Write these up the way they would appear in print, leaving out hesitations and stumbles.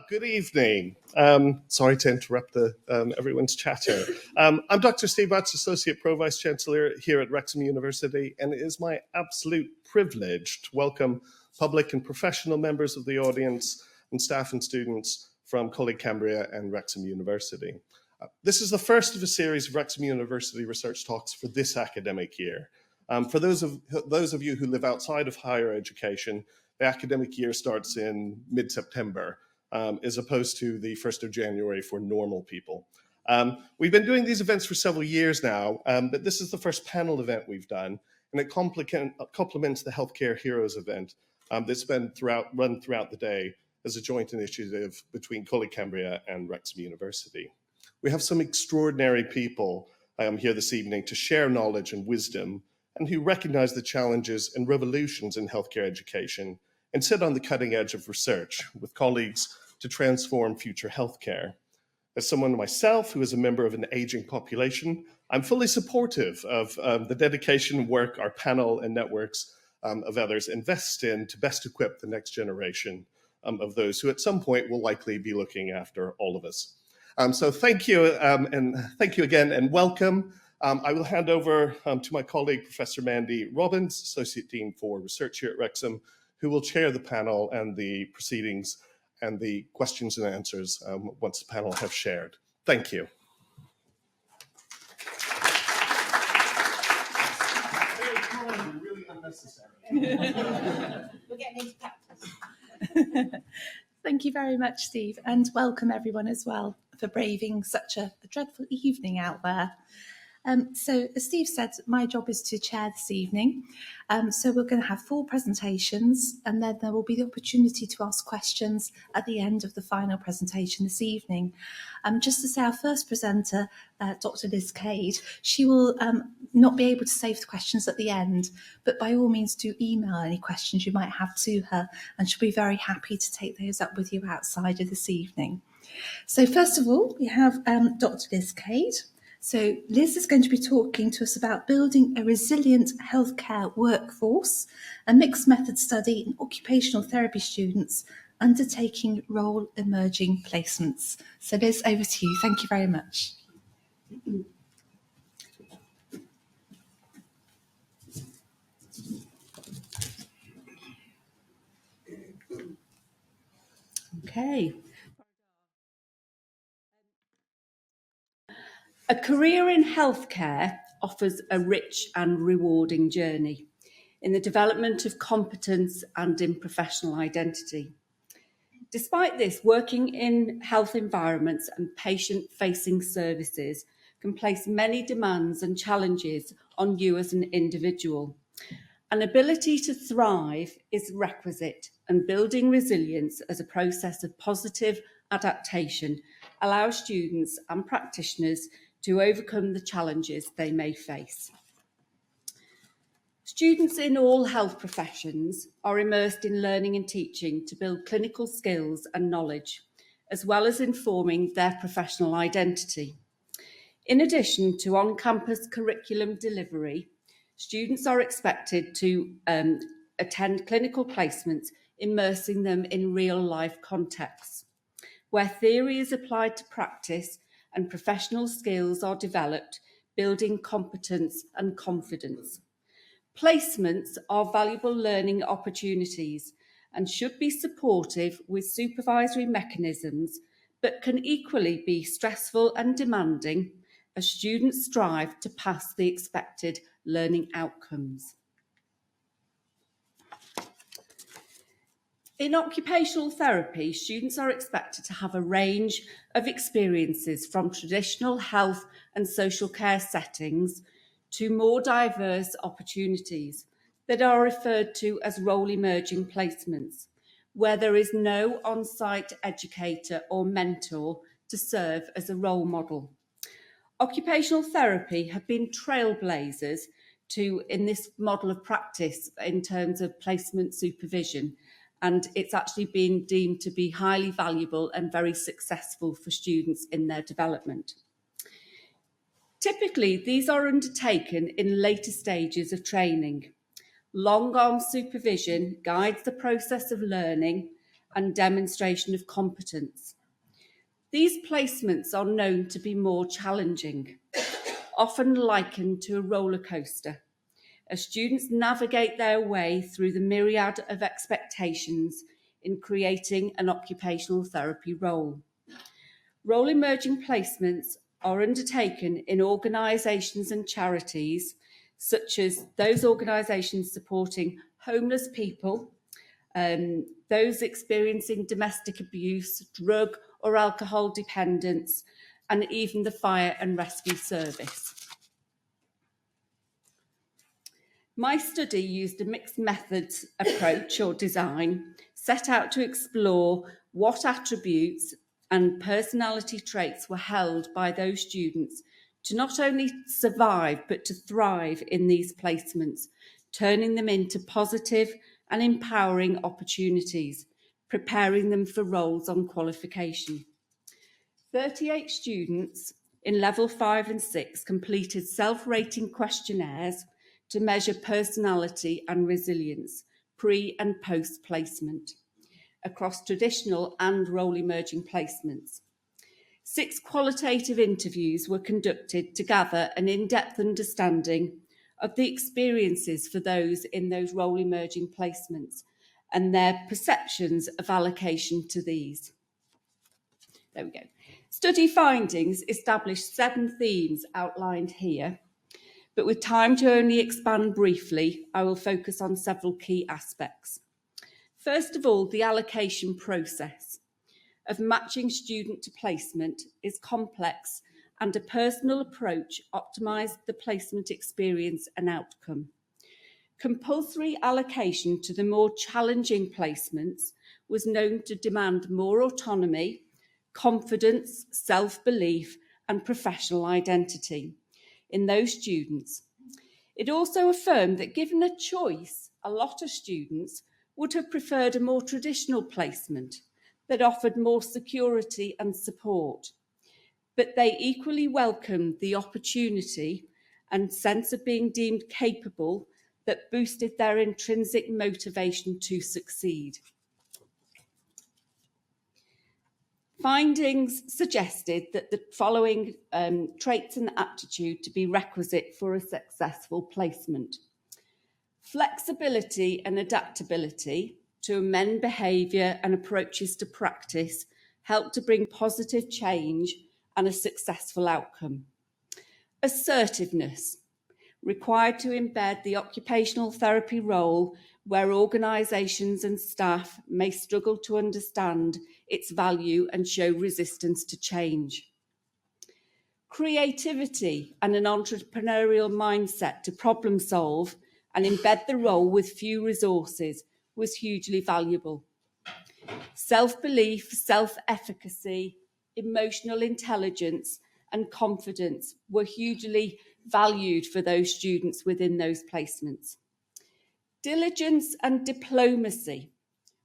Good evening. Sorry to interrupt everyone's chatter. I'm Dr. Steve Butts, Associate Pro-Vice Chancellor here at Wrexham University, and it is my absolute privilege to welcome public and professional members of the audience and staff and students from Coleg Cambria and Wrexham University. This is the first of a series of Wrexham University research talks for this academic year. For those of you who live outside of higher education, the academic year starts in mid-September, as opposed to the 1st of January for normal people. We've been doing these events for several years now, but this is the first panel event we've done, and it complements the Healthcare Heroes event that's been run throughout the day as a joint initiative between Coleg Cambria and Wrexham University. We have some extraordinary people here this evening to share knowledge and wisdom, and who recognize the challenges and revolutions in healthcare education and sit on the cutting edge of research with colleagues to transform future healthcare. As someone myself who is a member of an aging population, I'm fully supportive of the dedication and work our panel and networks of others invest in to best equip the next generation of those who at some point will likely be looking after all of us. So thank you, and thank you again, and welcome. I will hand over to my colleague, Professor Mandy Robbins, Associate Dean for Research here at Wrexham, who will chair the panel and the proceedings and the questions and answers once the panel have shared. Thank you. Very kind and really unnecessary. We're getting into practice. Thank you very much, Steve, and welcome everyone as well for braving such a dreadful evening out there. So as Steve said, my job is to chair this evening. So we're going to have 4 presentations, and then there will be the opportunity to ask questions at the end of the final presentation this evening. Just to say, our first presenter, Dr. Liz Cade, she will not be able to save the questions at the end, but by all means do email any questions you might have to her, and she'll be very happy to take those up with you outside of this evening. So first of all, we have Dr. Liz Cade. So Liz is going to be talking to us about building a resilient healthcare workforce, a mixed method study in occupational therapy students undertaking role emerging placements. So Liz, over to you. Thank you very much. Okay. A career in healthcare offers a rich and rewarding journey in the development of competence and in professional identity. Despite this, working in health environments and patient-facing services can place many demands and challenges on you as an individual. An ability to thrive is requisite, and building resilience as a process of positive adaptation allows students and practitioners to overcome the challenges they may face. Students in all health professions are immersed in learning and teaching to build clinical skills and knowledge, as well as informing their professional identity. In addition to on-campus curriculum delivery, students are expected to attend clinical placements, immersing them in real-life contexts, where theory is applied to practice and professional skills are developed, building competence and confidence. Placements are valuable learning opportunities and should be supportive with supervisory mechanisms, but can equally be stressful and demanding as students strive to pass the expected learning outcomes. In occupational therapy, students are expected to have a range of experiences from traditional health and social care settings to more diverse opportunities that are referred to as role emerging placements, where there is no on-site educator or mentor to serve as a role model. Occupational therapy have been trailblazers in this model of practice in terms of placement supervision, and it's actually been deemed to be highly valuable and very successful for students in their development. Typically, these are undertaken in later stages of training. Long-arm supervision guides the process of learning and demonstration of competence. These placements are known to be more challenging, often likened to a roller coaster, as students navigate their way through the myriad of expectations in creating an occupational therapy role. Role emerging placements are undertaken in organisations and charities, such as those organisations supporting homeless people, those experiencing domestic abuse, drug or alcohol dependence, and even the fire and rescue service. My study used a mixed methods approach or design, set out to explore what attributes and personality traits were held by those students to not only survive but to thrive in these placements, turning them into positive and empowering opportunities, preparing them for roles on qualification. 38 students in level 5 and 6 completed self-rating questionnaires to measure personality and resilience pre and post placement across traditional and role emerging placements. 6 qualitative interviews were conducted to gather an in-depth understanding of the experiences for those in those role emerging placements and their perceptions of allocation to these. There we go. Study findings established 7 themes outlined here, but with time to only expand briefly, I will focus on several key aspects. First of all, the allocation process of matching student to placement is complex, and a personal approach optimised the placement experience and outcome. Compulsory allocation to the more challenging placements was known to demand more autonomy, confidence, self-belief, and professional identity in those students. It also affirmed that given a choice, a lot of students would have preferred a more traditional placement that offered more security and support, but they equally welcomed the opportunity and sense of being deemed capable that boosted their intrinsic motivation to succeed. Findings suggested that the following traits and aptitude to be requisite for a successful placement. Flexibility and adaptability to amend behaviour and approaches to practice help to bring positive change and a successful outcome. Assertiveness, required to embed the occupational therapy role where organisations and staff may struggle to understand its value and show resistance to change. Creativity and an entrepreneurial mindset to problem solve and embed the role with few resources was hugely valuable. Self-belief, self-efficacy, emotional intelligence and confidence were hugely valued for those students within those placements. Diligence and diplomacy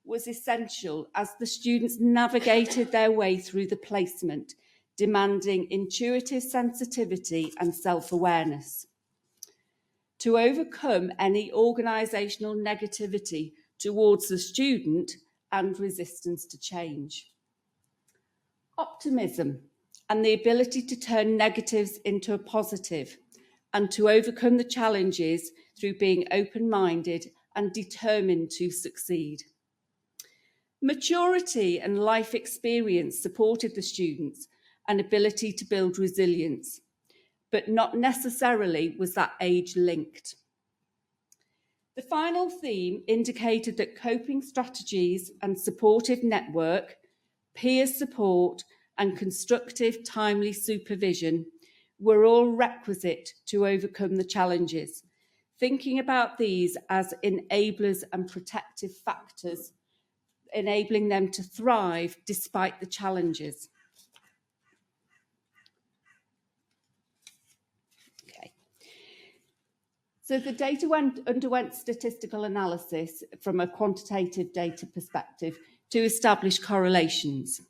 was essential as the students navigated their way through the placement, demanding intuitive sensitivity and self-awareness. To overcome any organisational negativity towards the student and resistance to change. Optimism and the ability to turn negatives into a positive and to overcome the challenges through being open-minded and determined to succeed. Maturity and life experience supported the students and ability to build resilience, but not necessarily was that age linked. The final theme indicated that coping strategies and supportive network, peer support and constructive timely supervision were all requisite to overcome the challenges, thinking about these as enablers and protective factors, enabling them to thrive despite the challenges. Okay. So the data underwent statistical analysis from a quantitative data perspective to establish correlations.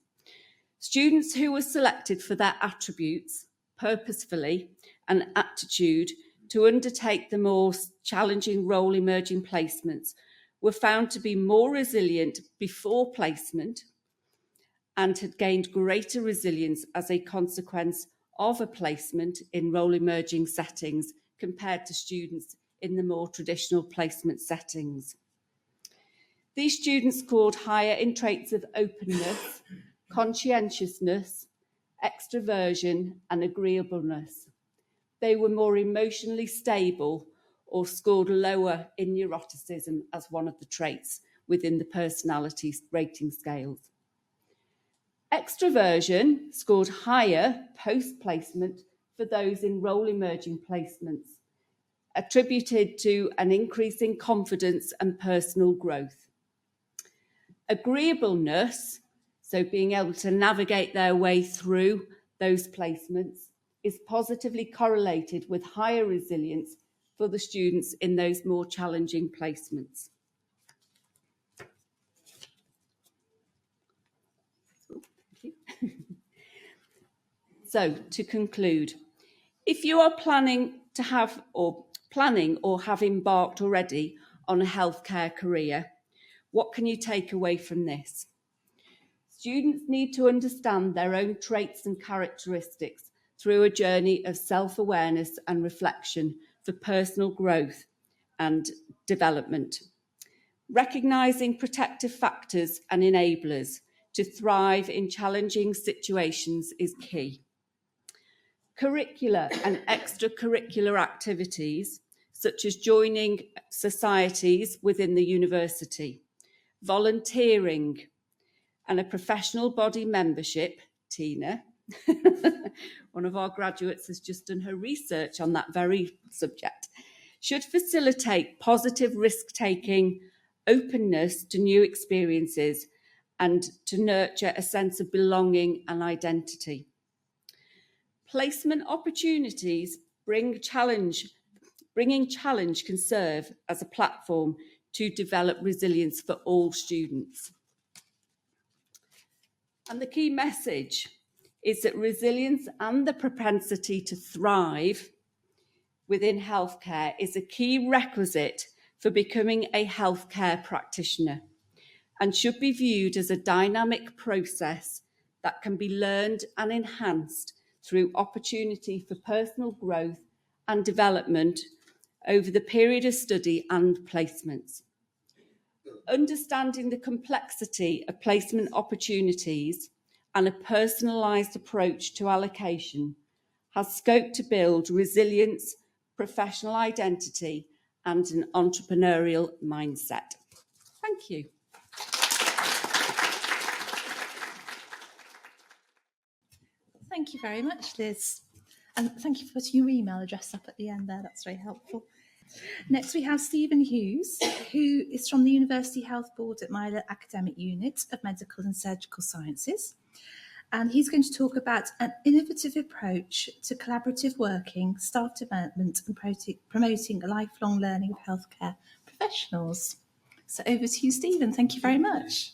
Students who were selected for their attributes purposefully and aptitude to undertake the more challenging role emerging placements were found to be more resilient before placement and had gained greater resilience as a consequence of a placement in role emerging settings compared to students in the more traditional placement settings. These students scored higher in traits of openness, conscientiousness, extroversion, and agreeableness. They were more emotionally stable or scored lower in neuroticism as one of the traits within the personality rating scales. Extroversion scored higher post-placement for those in role emerging placements, attributed to an increase in confidence and personal growth. Agreeableness, so being able to navigate their way through those placements, is positively correlated with higher resilience for the students in those more challenging placements. So, to conclude, if you are planning or have embarked already on a healthcare career, what can you take away from this? Students need to understand their own traits and characteristics through a journey of self-awareness and reflection for personal growth and development. Recognising protective factors and enablers to thrive in challenging situations is key. Curricular and extracurricular activities, such as joining societies within the university, volunteering, and a professional body membership, Tina, one of our graduates has just done her research on that very subject, should facilitate positive risk-taking, openness to new experiences, and to nurture a sense of belonging and identity. Placement opportunities bringing challenge can serve as a platform to develop resilience for all students. And the key message is that resilience and the propensity to thrive within healthcare is a key requisite for becoming a healthcare practitioner and should be viewed as a dynamic process that can be learned and enhanced through opportunity for personal growth and development over the period of study and placements. Understanding the complexity of placement opportunities and a personalised approach to allocation has scope to build resilience, professional identity, and an entrepreneurial mindset. Thank you. Thank you very much, Liz. And thank you for putting your email address up at the end there. That's very helpful. Next, we have Stephen Hughes, who is from the University Health Board at Myler Academic Unit of Medical and Surgical Sciences. And he's going to talk about an innovative approach to collaborative working, staff development, and promoting lifelong learning of healthcare professionals. So over to you, Stephen. Thank you very much.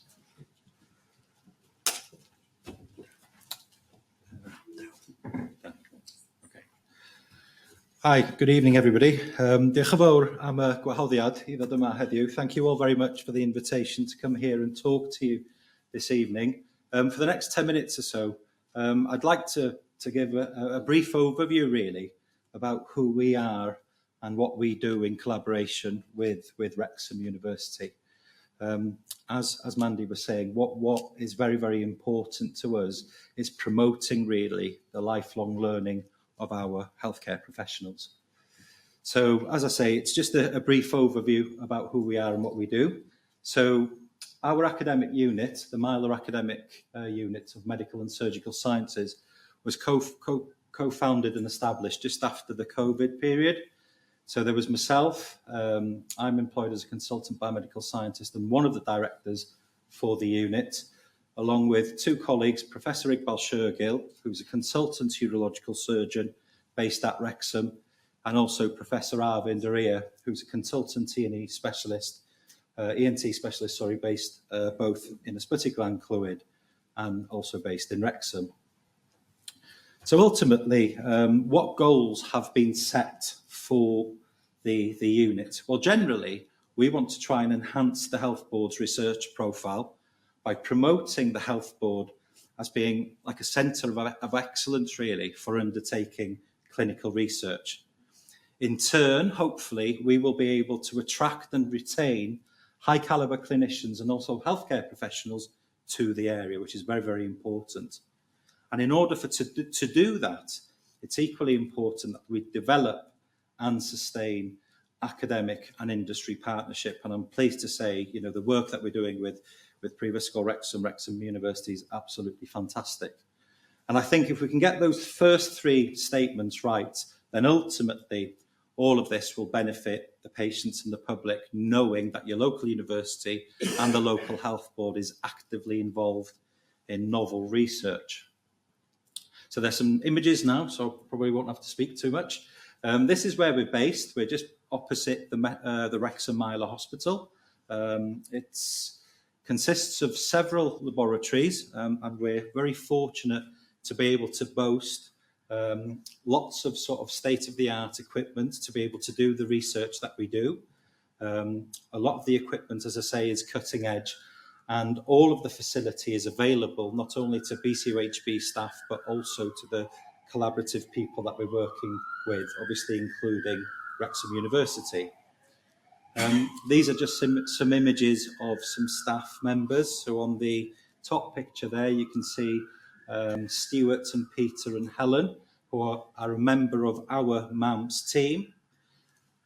Hi, good evening everybody. Diolch yn fawr am y gwahoddiad I ddod yma heddiw. Thank you all very much for the invitation to come here and talk to you this evening. For the next 10 minutes or so, I'd like to give a brief overview really about who we are and what we do in collaboration with Wrexham University. As Mandy was saying, what is very, very important to us is promoting really the lifelong learning of our healthcare professionals. So, as I say, it's just a brief overview about who we are and what we do. So, our academic unit, the Myler Academic Unit of Medical and Surgical Sciences, was co-founded and established just after the COVID period. So there was myself, I'm employed as a consultant biomedical scientist and one of the directors for the unit, along with two colleagues, Professor Iqbal Shergill, who's a consultant urological surgeon based at Wrexham, and also Professor Arvind Arya, who's a consultant ENT specialist, based both in the Ysbyty Glan Clwyd and also based in Wrexham. So ultimately, what goals have been set for the unit? Well, generally, we want to try and enhance the Health Board's research profile by promoting the Health Board as being like a centre of excellence, really, for undertaking clinical research. In turn, hopefully, we will be able to attract and retain high calibre clinicians and also healthcare professionals to the area, which is very, very important. And in order to do that, it's equally important that we develop and sustain academic and industry partnership. And I'm pleased to say, you know, the work that we're doing with Prifysgol Wrexham University is absolutely fantastic. And I think if we can get those first three statements right, then ultimately all of this will benefit the patients and the public, knowing that your local university and the local health board is actively involved in novel research. So there's some images now, so probably won't have to speak too much. This is where we're based. We're just opposite the Wrexham Myler Hospital. It consists of several laboratories, and we're very fortunate to be able to boast lots of sort of state-of-the-art equipment to be able to do the research that we do. A lot of the equipment, as I say, is cutting edge, and all of the facility is available not only to BCUHB staff but also to the collaborative people that we're working with, obviously including Wrexham University. These are just some images of some staff members. So on the top picture there, you can see Stuart and Peter and Helen, who are a member of our MAMPS team.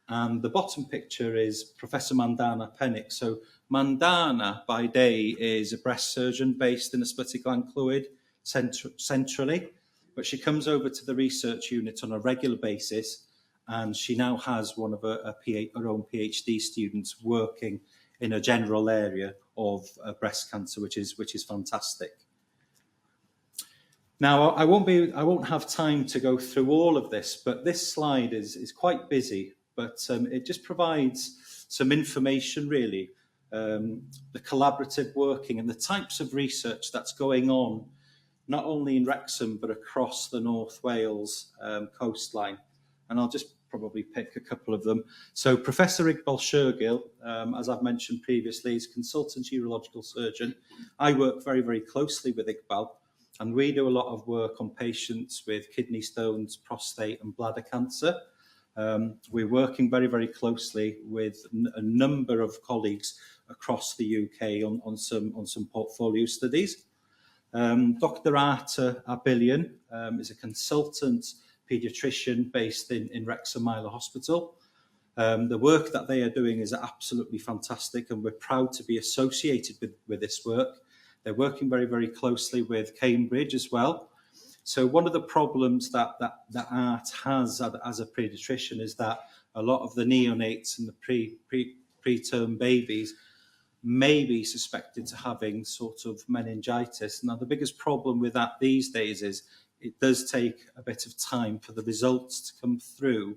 And the bottom picture is Professor Mandana Pennick. So Mandana, by day, is a breast surgeon based in a split gland fluid centrally, but she comes over to the research unit on a regular basis, and she now has one of her own PhD students working in a general area of breast cancer, which is fantastic. Now, I won't have time to go through all of this, but this slide is quite busy, but it just provides some information, really, the collaborative working and the types of research that's going on, not only in Wrexham, but across the North Wales coastline. And I'll just probably pick a couple of them. So Professor Iqbal Shergill, as I've mentioned previously, is consultant urological surgeon. I work very, very closely with Iqbal, and we do a lot of work on patients with kidney stones, prostate and bladder cancer. We're working very, very closely with a number of colleagues across the UK on some portfolio studies. Dr. Arta Abilian is a consultant paediatrician based in Wrexham Myler Hospital. The work that they are doing is absolutely fantastic, and we're proud to be associated with this work. They're working very, very closely with Cambridge as well. So one of the problems that Art has as a paediatrician is that a lot of the neonates and the preterm babies may be suspected to having sort of meningitis. Now, the biggest problem with that these days is it does take a bit of time for the results to come through.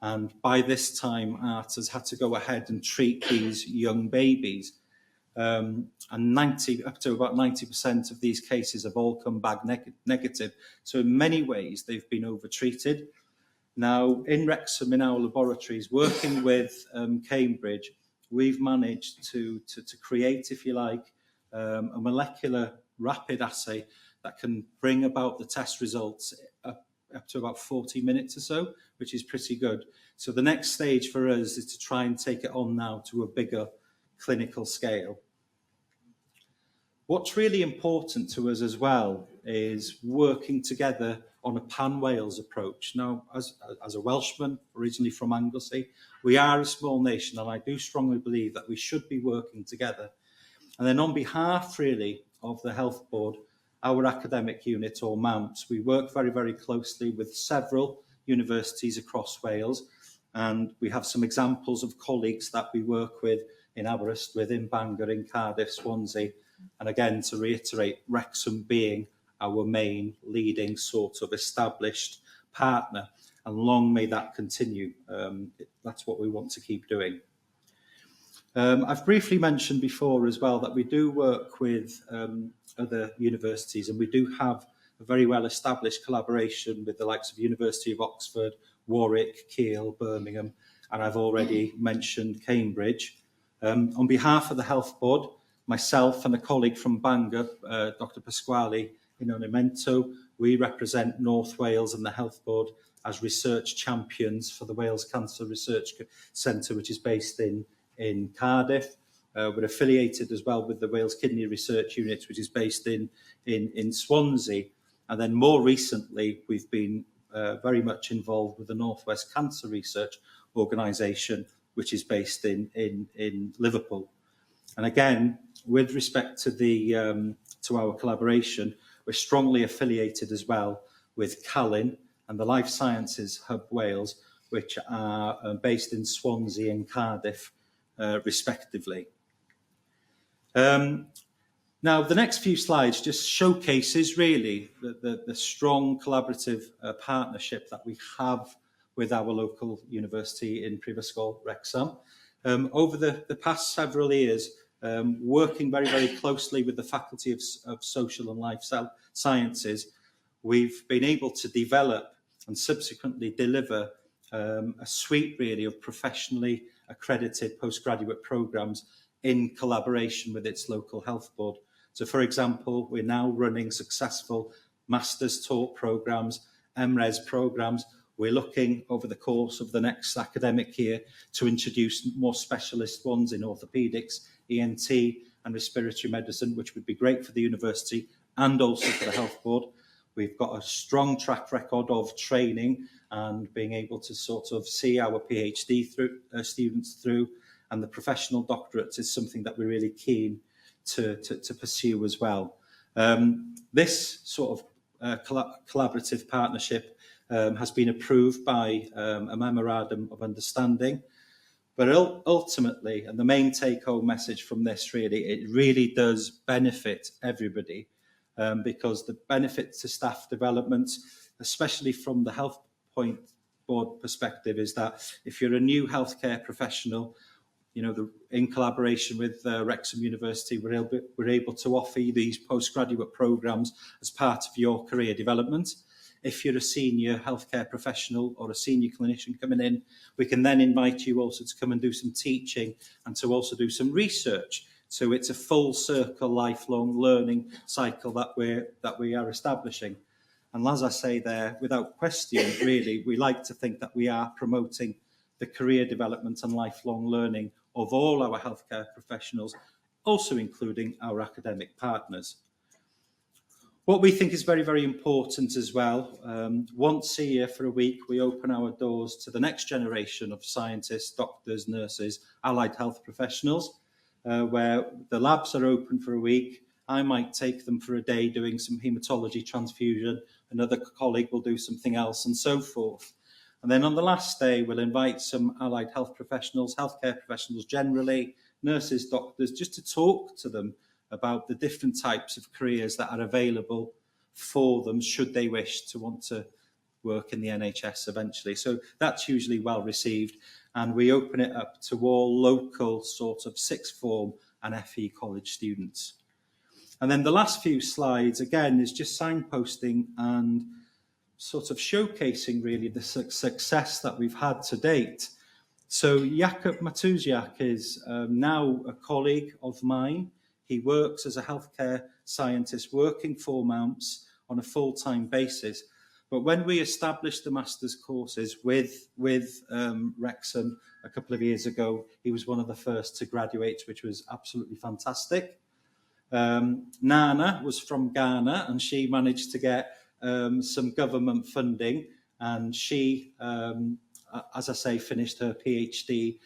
And by this time, Art has had to go ahead and treat these young babies. And up to about 90% of these cases have all come back negative. So in many ways, they've been overtreated. Now, in Wrexham, in our laboratories, working with Cambridge, we've managed to create, if you like, a molecular rapid assay that can bring about the test results up to about 40 minutes or so, which is pretty good. So the next stage for us is to try and take it on now to a bigger clinical scale. What's really important to us as well is working together on a pan-Wales approach. Now, as a Welshman, originally from Anglesey, we are a small nation, and I do strongly believe that we should be working together. And then on behalf, really, of the Health Board, our academic unit, or MAMPS, we work very, very closely with several universities across Wales, and we have some examples of colleagues that we work with in Aberystwyth, in Bangor, in Cardiff, Swansea, and again, to reiterate, Wrexham being our main leading sort of established partner, and long may that continue. That's what we want to keep doing. I've briefly mentioned before as well that we do work with other universities, and we do have a very well established collaboration with the likes of University of Oxford, Warwick, Keele, Birmingham, and I've already mentioned Cambridge. On behalf of the Health Board, myself and a colleague from Bangor, Dr Pasquale Inonimento, we represent North Wales and the Health Board as research champions for the Wales Cancer Research Centre, which is based in Cardiff. We're affiliated as well with the Wales Kidney Research Unit, which is based in Swansea. And then more recently, we've been very much involved with the North West Cancer Research Organisation, which is based in Liverpool. And again, with respect to to our collaboration, we're strongly affiliated as well with Calin and the Life Sciences Hub Wales, which are based in Swansea and Cardiff, respectively. Now, the next few slides just showcases really the strong collaborative partnership that we have with our local university in Prifysgol Wrexham. Over the past several years, working very, very closely with the Faculty of Social and Life Sciences, we've been able to develop and subsequently deliver a suite really of professionally accredited postgraduate programmes in collaboration with its local health board. So, for example, we're now running successful Masters taught programmes, MRes programmes. We're looking over the course of the next academic year to introduce more specialist ones in orthopaedics, ENT and respiratory medicine, which would be great for the university and also for the health board. We've got a strong track record of training and being able to sort of see our PhD students through, and the professional doctorates is something that we're really keen to pursue as well. This sort of collaborative partnership has been approved by a memorandum of understanding, but ultimately, and the main take-home message from this really, it really does benefit everybody, because the benefit to staff development, especially from the health point board perspective, is that if you're a new healthcare professional, in collaboration with Wrexham University, we're able to offer you these postgraduate programmes as part of your career development. If you're a senior healthcare professional or a senior clinician coming in, we can then invite you also to come and do some teaching and to also do some research. So it's a full circle lifelong learning cycle that we are establishing. And as I say there, without question, really, we like to think that we are promoting the career development and lifelong learning of all our healthcare professionals, also including our academic partners. What we think is very, very important as well, once a year for a week, we open our doors to the next generation of scientists, doctors, nurses, allied health professionals, where the labs are open for a week. I might take them for a day doing some haematology transfusion, another colleague will do something else, and so forth. And then on the last day, we'll invite some allied health professionals, healthcare professionals generally, nurses, doctors, just to talk to them about the different types of careers that are available for them should they wish to want to work in the NHS eventually. So that's usually well received. And we open it up to all local sort of sixth form and FE college students. And then the last few slides, again, is just signposting and sort of showcasing really the success that we've had to date. So Jakub Matuziak is now a colleague of mine. He works as a healthcare scientist working for Mounts on a full-time basis. But when we established the master's courses with Wrexham a couple of years ago, he was one of the first to graduate, which was absolutely fantastic. Nana was from Ghana, and she managed to get some government funding, and she, as I say, finished her PhD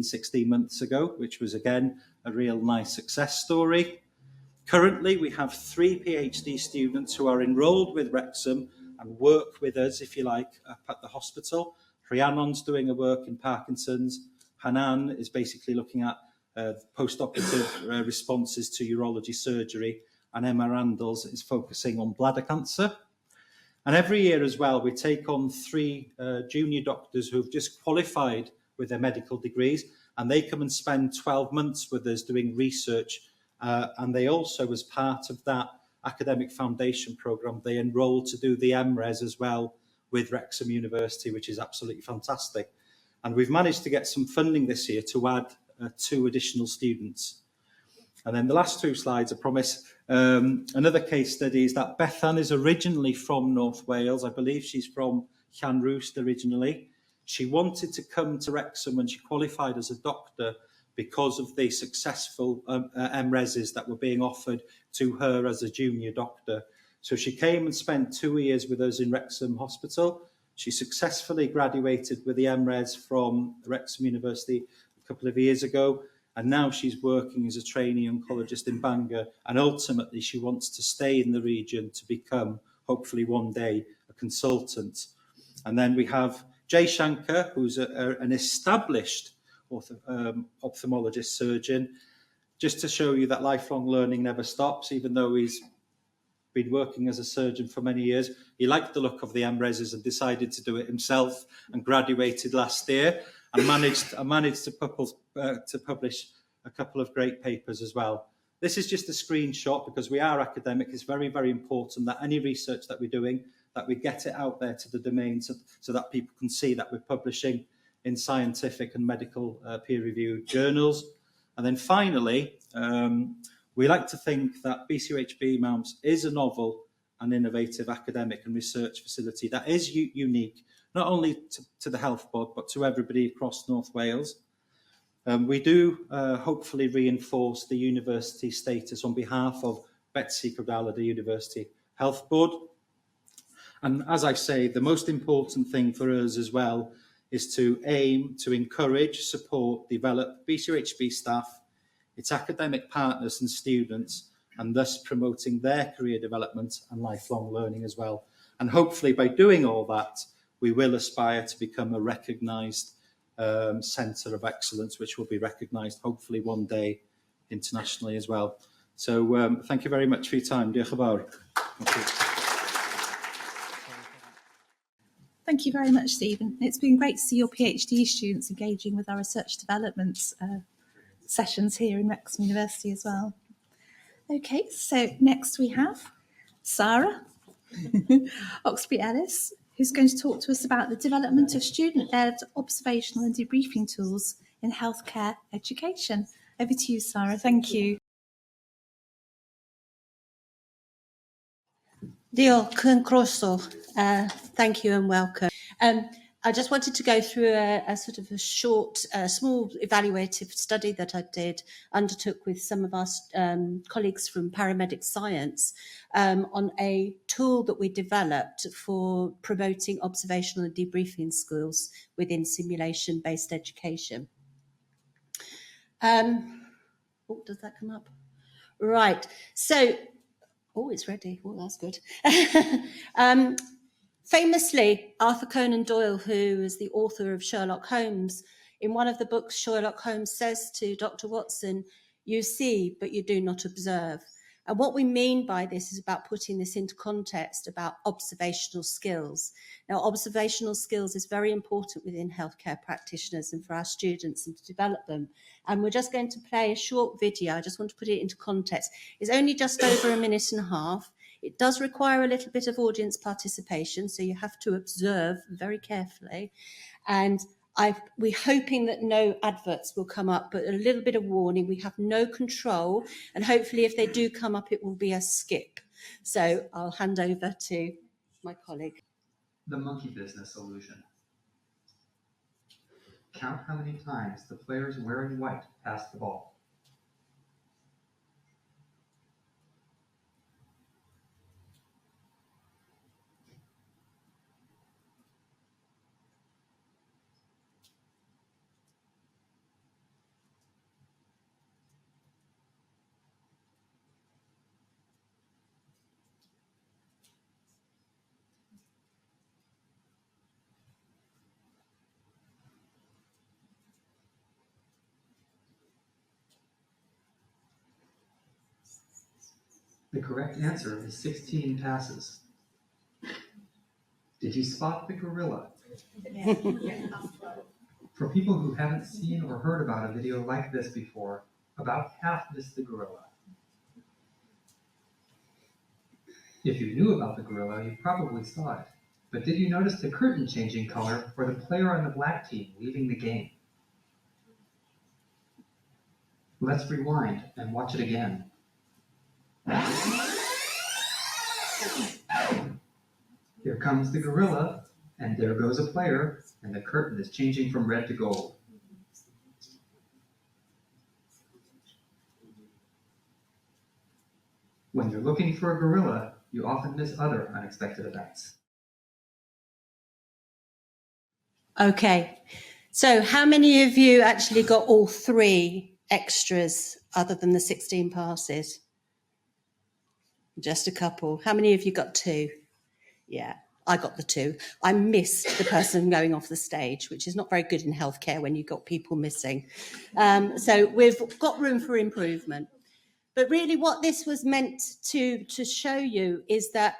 16 months ago, which was again a real nice success story. Currently, we have 3 PhD students who are enrolled with Wrexham and work with us, if you like, up at the hospital. Rhiannon's doing a work in Parkinson's. Hanan is basically looking at post-operative responses to urology surgery, and Emma Randalls is focusing on bladder cancer. And every year as well, we take on 3 junior doctors who've just qualified with their medical degrees, and they come and spend 12 months with us doing research. And they also, as part of that academic foundation programme, they enroll to do the MRes as well with Wrexham University, which is absolutely fantastic. And we've managed to get some funding this year to add 2 additional students. And then the last 2 slides, I promise, another case study is that Bethan is originally from North Wales. I believe she's from Llanrwst originally. She wanted to come to Wrexham when she qualified as a doctor because of the successful MRESs that were being offered to her as a junior doctor. So she came and spent 2 years with us in Wrexham Hospital. She successfully graduated with the MRES from Wrexham University a couple of years ago, and now she's working as a trainee oncologist in Bangor, and ultimately she wants to stay in the region to become, hopefully one day, a consultant. And then we have Jay Shankar, who's an established ophthalmologist surgeon, just to show you that lifelong learning never stops, even though he's been working as a surgeon for many years. He liked the look of the MRESs and decided to do it himself, and graduated last year and managed to publish a couple of great papers as well. This is just a screenshot because we are academic. It's very, very important that any research that we're doing, that we get it out there to the domain so that people can see that we're publishing in scientific and medical peer-reviewed journals. And then finally, we like to think that BCUHB Mounts is a novel and innovative academic and research facility that is unique, not only to the Health Board, but to everybody across North Wales. We do hopefully reinforce the university status on behalf of Betsy Cordala University Health Board. And as I say, the most important thing for us as well is to aim to encourage, support, develop BCUHB staff, its academic partners and students, and thus promoting their career development and lifelong learning as well. And hopefully by doing all that, we will aspire to become a recognised centre of excellence, which will be recognised hopefully one day internationally as well. So thank you very much for your time. Diolch yn fawr. Thank you. Thank you very much, Stephen. It's been great to see your PhD students engaging with our research development sessions here in Wrexham University as well. Okay, so next we have Sarah Oxbury Ellis, who's going to talk to us about the development of student-led observational and debriefing tools in healthcare education. Over to you, Sarah. Thank you. Diolch yn croeso. Thank you and welcome. I just wanted to go through a sort of a short, small evaluative study that I undertook with some of our colleagues from paramedic science on a tool that we developed for promoting observational and debriefing skills within simulation-based education. Does that come up? Right. So, it's ready. That's good. Famously, Arthur Conan Doyle, who is the author of Sherlock Holmes, in one of the books, Sherlock Holmes says to Dr. Watson, "You see, but you do not observe." And what we mean by this is about putting this into context about observational skills. Now, observational skills is very important within healthcare practitioners and for our students and to develop them. And we're just going to play a short video. I just want to put it into context. It's only just over a minute and a half. It does require a little bit of audience participation, so you have to observe very carefully. And we're hoping that no adverts will come up, but a little bit of warning, we have no control, and hopefully if they do come up, it will be a skip. So I'll hand over to my colleague. The monkey business illusion. Count how many times the players wearing white pass the ball. The correct answer is 16 passes. Did you spot the gorilla? For people who haven't seen or heard about a video like this before, about half missed the gorilla. If you knew about the gorilla, you probably saw it. But did you notice the curtain changing color for the player on the black team leaving the game? Let's rewind and watch it again. Here comes the gorilla, and there goes a player, and the curtain is changing from red to gold. When you're looking for a gorilla, you often miss other unexpected events. Okay, so how many of you actually got all 3 extras other than the 16 passes? Just a couple. How many of you got 2? Yeah, I got the 2. I missed the person going off the stage, which is not very good in healthcare when you've got people missing. So we've got room for improvement. But really what this was meant to show you is that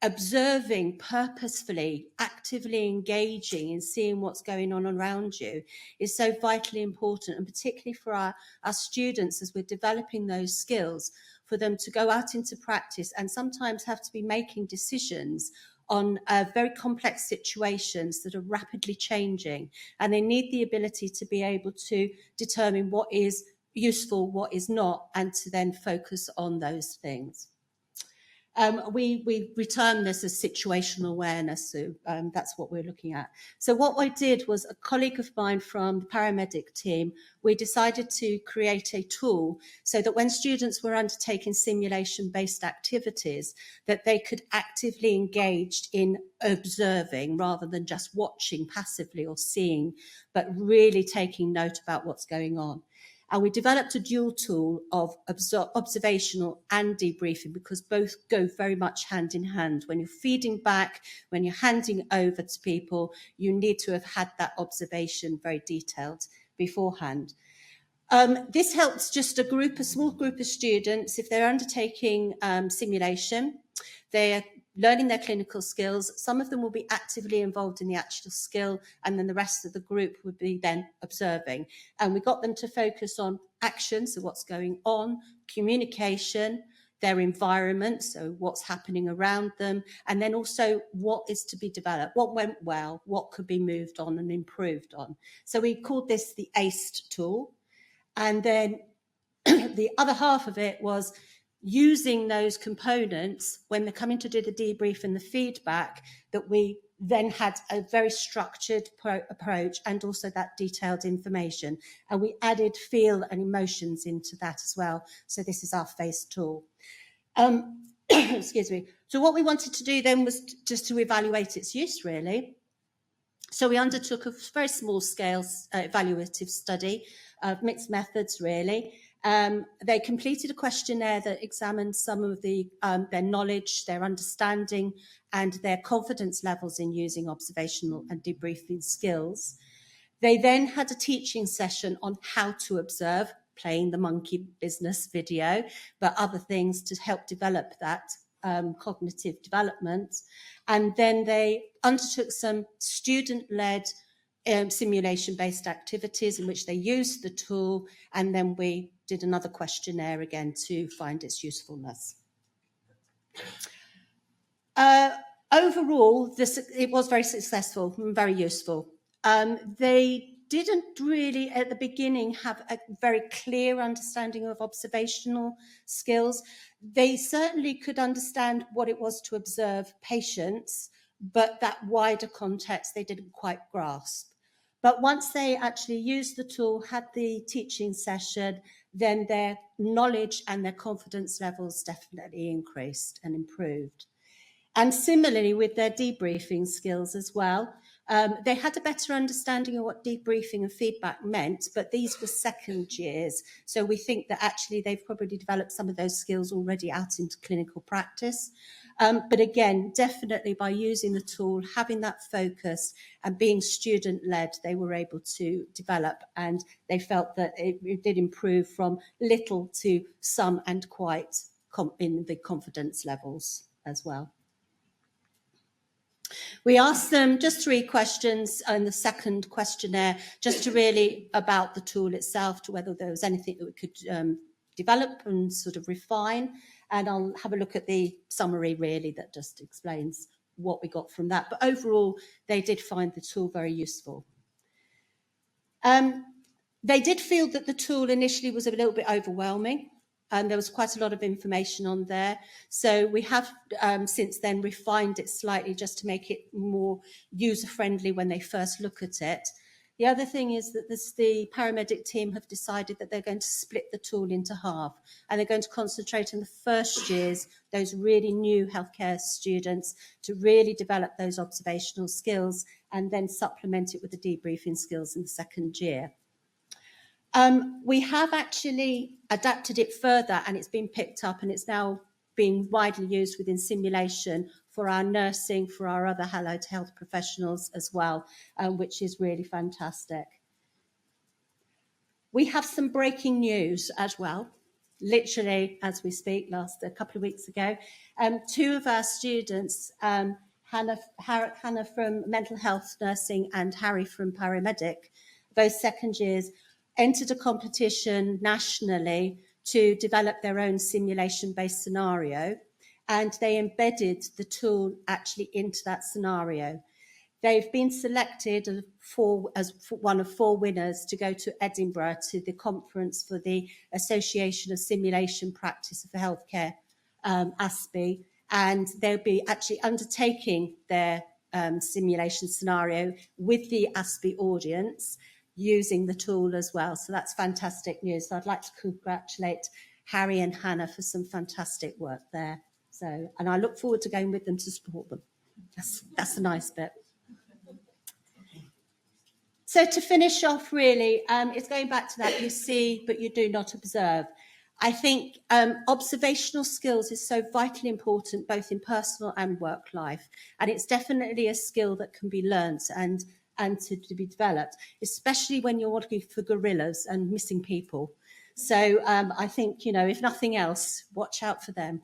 observing purposefully, actively engaging and seeing what's going on around you is so vitally important, and particularly for our students as we're developing those skills, for them to go out into practice and sometimes have to be making decisions on very complex situations that are rapidly changing, and they need the ability to be able to determine what is useful, what is not, and to then focus on those things. We term this as situational awareness, so that's what we're looking at. So what I did was, a colleague of mine from the paramedic team, we decided to create a tool so that when students were undertaking simulation-based activities, that they could actively engage in observing rather than just watching passively or seeing, but really taking note about what's going on. And we developed a dual tool of observational and debriefing, because both go very much hand in hand. When you're feeding back, when you're handing over to people, you need to have had that observation very detailed beforehand. This helps just a small group of students, if they're undertaking simulation, they're learning their clinical skills. Some of them will be actively involved in the actual skill, and then the rest of the group would be then observing. And we got them to focus on action, so what's going on, communication, their environment, so what's happening around them, and then also what is to be developed, what went well, what could be moved on and improved on. So we called this the ACE tool. And then the other half of it was using those components when they're coming to do the debrief and the feedback, that we then had a very structured approach and also that detailed information. And we added feel and emotions into that as well. So this is our FACE tool. Excuse me. So what we wanted to do then was just to evaluate its use, really. So we undertook a very small scale evaluative study of mixed methods, really. They completed a questionnaire that examined some of their knowledge, their understanding, and their confidence levels in using observational and debriefing skills. They then had a teaching session on how to observe, playing the monkey business video, but other things to help develop that cognitive development. And then they undertook some student-led simulation-based activities in which they used the tool, and then we did another questionnaire again to find its usefulness. Overall, it was very successful and very useful. They didn't really at the beginning have a very clear understanding of observational skills. They certainly could understand what it was to observe patients, but that wider context they didn't quite grasp. But once they actually used the tool, had the teaching session, then their knowledge and their confidence levels definitely increased and improved. And similarly with their debriefing skills as well, they had a better understanding of what debriefing and feedback meant, but these were second years. So we think that actually they've probably developed some of those skills already out into clinical practice. But again, definitely by using the tool, having that focus and being student-led, they were able to develop, and they felt that it did improve from little to some and quite in the confidence levels as well. We asked them just 3 questions in the second questionnaire, just to really about the tool itself, to whether there was anything that we could develop and sort of refine. And I'll have a look at the summary really that just explains what we got from that. But overall, they did find the tool very useful. They did feel that the tool initially was a little bit overwhelming, and there was quite a lot of information on there. So we have since then refined it slightly just to make it more user-friendly when they first look at it. The other thing is that the paramedic team have decided that they're going to split the tool into half, and they're going to concentrate on the first years, those really new healthcare students, to really develop those observational skills and then supplement it with the debriefing skills in the second year. We have actually adapted it further, and it's been picked up, and it's now being widely used within simulation for our nursing, for our other allied health professionals as well, which is really fantastic. We have some breaking news as well, literally as we speak, a couple of weeks ago. Two of our students, Hannah from mental health nursing and Harry from paramedic, both second years, entered a competition nationally to develop their own simulation-based scenario, and they embedded the tool actually into that scenario. They've been selected as one of 4 winners to go to Edinburgh to the conference for the Association of Simulation Practice for Healthcare, ASPE, and they'll be actually undertaking their simulation scenario with the ASPE audience, using the tool as well. So that's fantastic news. So I'd like to congratulate Harry and Hannah for some fantastic work there. So, and I look forward to going with them to support them. That's a nice bit. So to finish off, really, it's going back to that you see, but you do not observe. I think observational skills is so vitally important, both in personal and work life. And it's definitely a skill that can be learnt and to be developed, especially when you're working for gorillas and missing people. So I think, if nothing else, watch out for them.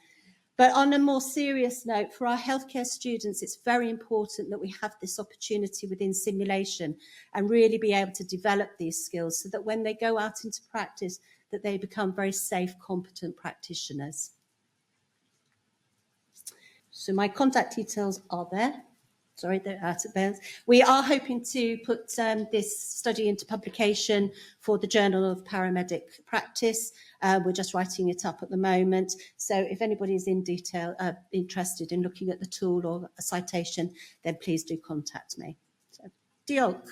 But on a more serious note, for our healthcare students, it's very important that we have this opportunity within simulation and really be able to develop these skills so that when they go out into practice, that they become very safe, competent practitioners. So my contact details are there. Sorry, they're out of bounds. We are hoping to put this study into publication for the Journal of Paramedic Practice. We're just writing it up at the moment. So if anybody is interested in looking at the tool or a citation, then please do contact me. So, diolch.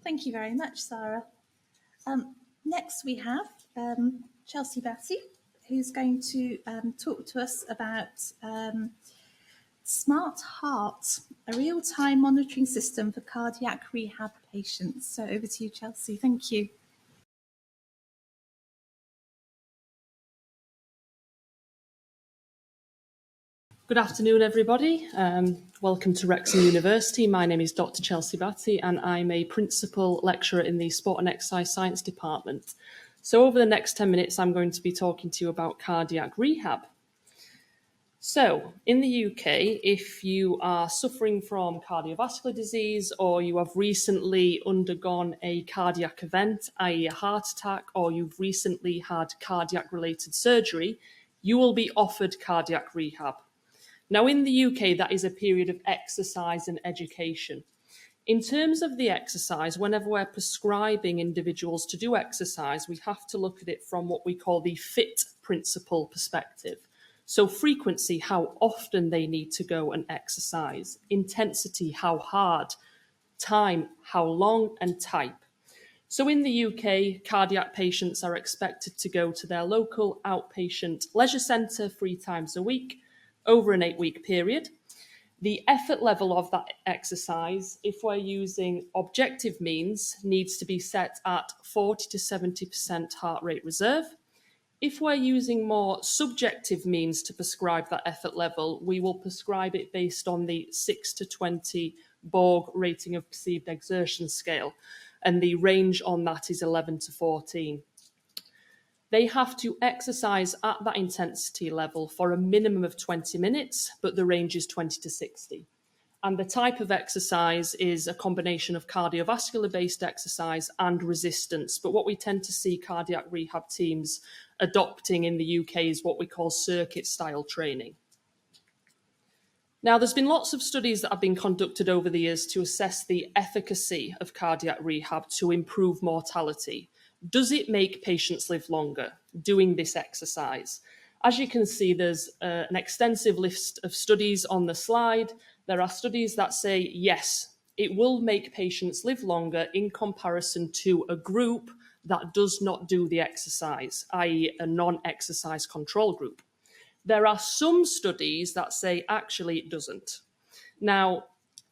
Thank you very much, Sarah. Next we have Chelsea Batty, who's going to talk to us about Smart Heart, a real-time monitoring system for cardiac rehab patients. So over to you, Chelsea. Thank you. Good afternoon, everybody. Welcome to Wrexham University. My name is Dr. Chelsea Batty, and I'm a principal lecturer in the Sport and Exercise Science Department. So over the next 10 minutes, I'm going to be talking to you about cardiac rehab. So in the UK, if you are suffering from cardiovascular disease or you have recently undergone a cardiac event, i.e. a heart attack, or you've recently had cardiac-related surgery, you will be offered cardiac rehab. Now, in the UK, that is a period of exercise and education. In terms of the exercise, whenever we're prescribing individuals to do exercise, we have to look at it from what we call the FIT principle perspective. So frequency, how often they need to go and exercise. Intensity, how hard. Time, how long, and type. So in the UK, cardiac patients are expected to go to their local outpatient leisure centre 3 times a week over an 8-week period. The effort level of that exercise, if we're using objective means, needs to be set at 40 to 70% heart rate reserve. If we're using more subjective means to prescribe that effort level, we will prescribe it based on the 6 to 20 Borg rating of perceived exertion scale, and the range on that is 11 to 14. They have to exercise at that intensity level for a minimum of 20 minutes, but the range is 20 to 60. And the type of exercise is a combination of cardiovascular-based exercise and resistance. But what we tend to see cardiac rehab teams adopting in the UK is what we call circuit-style training. Now, there's been lots of studies that have been conducted over the years to assess the efficacy of cardiac rehab to improve mortality. Does it make patients live longer doing this exercise? As you can see, there's an extensive list of studies on the slide. There are studies that say, yes, it will make patients live longer in comparison to a group that does not do the exercise, i.e. a non-exercise control group. There are some studies that say actually it doesn't. Now,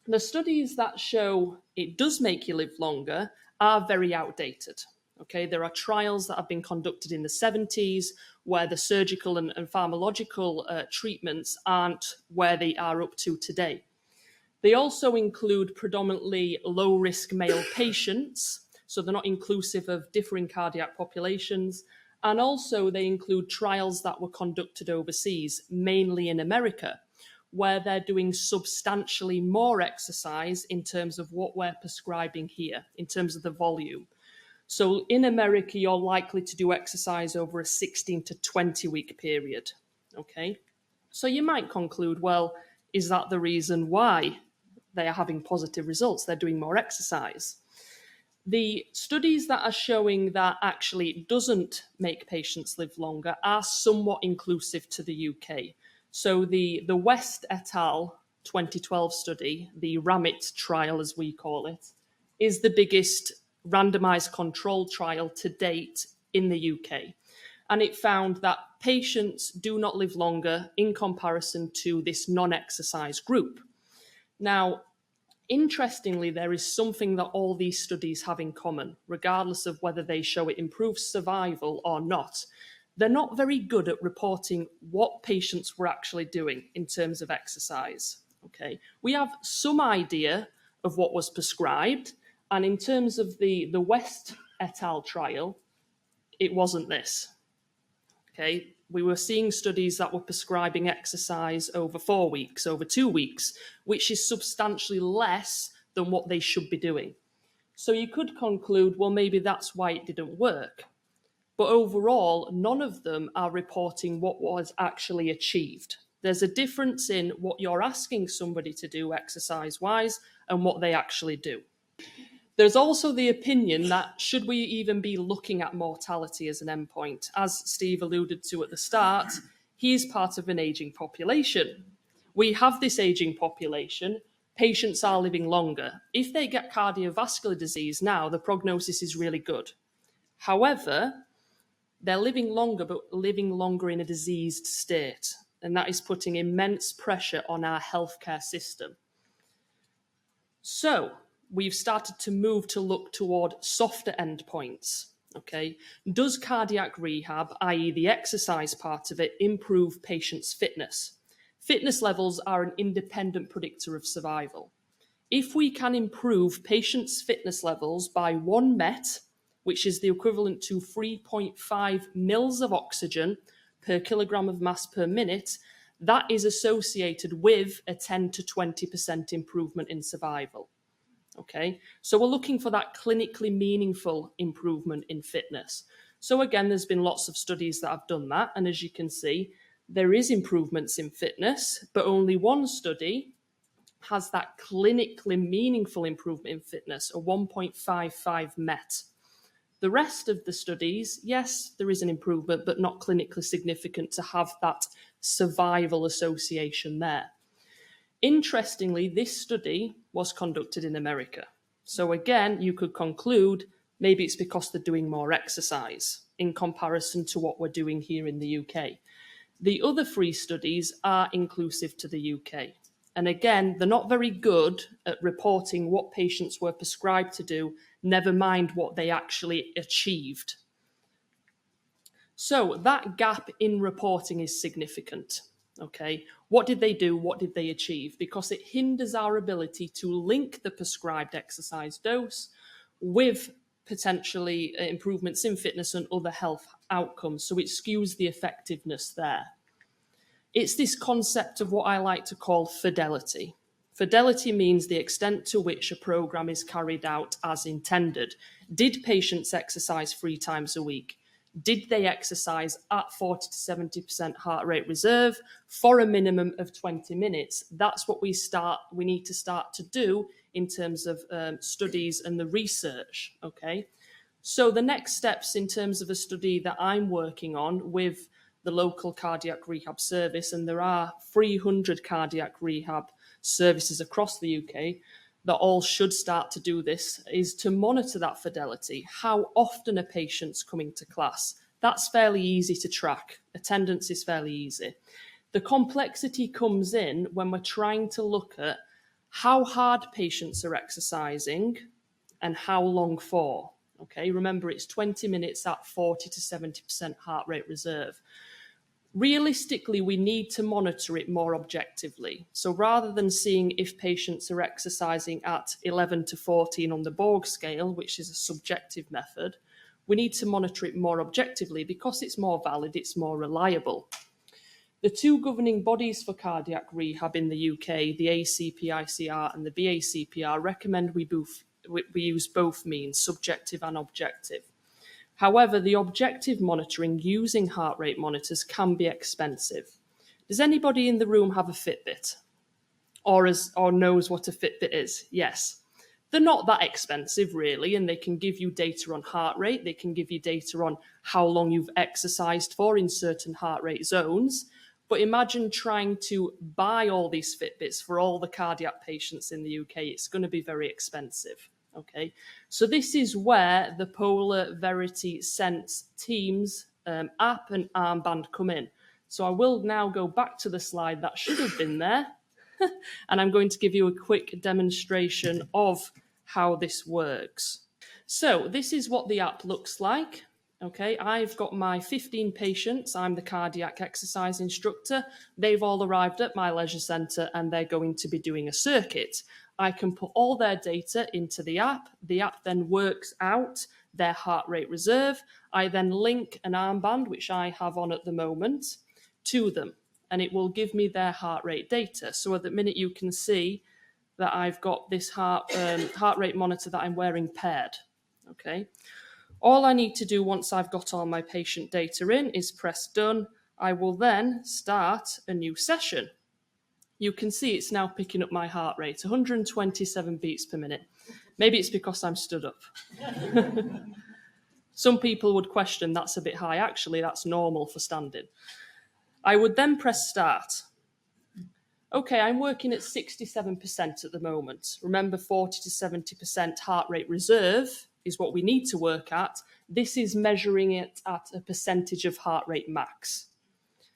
the studies that show it does make you live longer are very outdated. Okay, there are trials that have been conducted in the 70s where the surgical and pharmacological treatments aren't where they are up to today. They also include predominantly low-risk male patients, so they're not inclusive of differing cardiac populations. And also they include trials that were conducted overseas, mainly in America, where they're doing substantially more exercise in terms of what we're prescribing here, in terms of the volume. So in America, you're likely to do exercise over a 16 to 20 week period. Okay. So you might conclude, well, is that the reason why they are having positive results? They're doing more exercise. The studies that are showing that actually it doesn't make patients live longer are somewhat inclusive to the UK. So the West et al. 2012 study, the RAMIT trial as we call it, is the biggest randomized control trial to date in the UK. And it found that patients do not live longer in comparison to this non-exercise group. Now, interestingly, there is something that all these studies have in common, regardless of whether they show it improves survival or not. They're not very good at reporting what patients were actually doing in terms of exercise. Okay, we have some idea of what was prescribed, and in terms of the West et al. Trial, it wasn't this. Okay, we were seeing studies that were prescribing exercise over 4 weeks, over 2 weeks, which is substantially less than what they should be doing. So you could conclude, well, maybe that's why it didn't work. But overall, none of them are reporting what was actually achieved. There's a difference in what you're asking somebody to do exercise-wise and what they actually do. There's also the opinion that should we even be looking at mortality as an endpoint? As Steve alluded to at the start, he is part of an ageing population. We have this ageing population. Patients are living longer. If they get cardiovascular disease now, the prognosis is really good. However, they're living longer, but living longer in a diseased state. And that is putting immense pressure on our healthcare system. So, we've started to move to look toward softer endpoints. Okay, does cardiac rehab, i.e. the exercise part of it, improve patients' fitness? Fitness levels are an independent predictor of survival. If we can improve patients' fitness levels by 1 MET, which is the equivalent to 3.5 mils of oxygen per kilogram of mass per minute, that is associated with a 10 to 20% improvement in survival. Okay, so we're looking for that clinically meaningful improvement in fitness. So again, there's been lots of studies that have done that. And as you can see, there is improvements in fitness, but only one study has that clinically meaningful improvement in fitness, a 1.55 MET. The rest of the studies, yes, there is an improvement, but not clinically significant to have that survival association there. Interestingly, this study was conducted in America. So again, you could conclude maybe it's because they're doing more exercise in comparison to what we're doing here in the UK. The other 3 studies are inclusive to the UK. And again, they're not very good at reporting what patients were prescribed to do, never mind what they actually achieved. So that gap in reporting is significant. Okay, what did they do? What did they achieve? Because it hinders our ability to link the prescribed exercise dose with potentially improvements in fitness and other health outcomes. So it skews the effectiveness there. It's this concept of what I like to call fidelity. Fidelity means the extent to which a program is carried out as intended. Did patients exercise 3 times a week? Did they exercise at 40 to 70% heart rate reserve for a minimum of 20 minutes? That's what we need to start to do in terms of studies and the research, okay? So the next steps in terms of a study that I'm working on with the local cardiac rehab service, and there are 300 cardiac rehab services across the UK that all should start to do this, is to monitor that fidelity. How often are patients coming to class? That's fairly easy to track. Attendance is fairly easy. The complexity comes in when we're trying to look at how hard patients are exercising and how long for. Okay, remember it's 20 minutes at 40 to 70% heart rate reserve. Realistically, we need to monitor it more objectively. So rather than seeing if patients are exercising at 11 to 14 on the Borg scale, which is a subjective method, we need to monitor it more objectively because it's more valid, it's more reliable. The two governing bodies for cardiac rehab in the UK, the ACPICR and the BACPR, recommend we use both means, subjective and objective. However, the objective monitoring using heart rate monitors can be expensive. Does anybody in the room have a Fitbit? Or knows what a Fitbit is? Yes. They're not that expensive, really, and they can give you data on heart rate. They can give you data on how long you've exercised for in certain heart rate zones. But imagine trying to buy all these Fitbits for all the cardiac patients in the UK. It's going to be very expensive. Okay, so this is where the Polar Verity Sense Teams app and armband come in. So I will now go back to the slide that should have been there, and I'm going to give you a quick demonstration of how this works. So this is what the app looks like. Okay, I've got my 15 patients. I'm the cardiac exercise instructor. They've all arrived at my leisure centre and they're going to be doing a circuit. I can put all their data into the app. The app then works out their heart rate reserve. I then link an armband, which I have on at the moment, to them, and it will give me their heart rate data. So at the minute you can see that I've got this heart rate monitor that I'm wearing paired. Okay. All I need to do once I've got all my patient data in is press done. I will then start a new session. You can see it's now picking up my heart rate, 127 beats per minute. Maybe it's because I'm stood up. Some people would question that's a bit high. Actually, that's normal for standing. I would then press start. Okay, I'm working at 67% at the moment. Remember, 40 to 70% heart rate reserve is what we need to work at. This is measuring it at a percentage of heart rate max.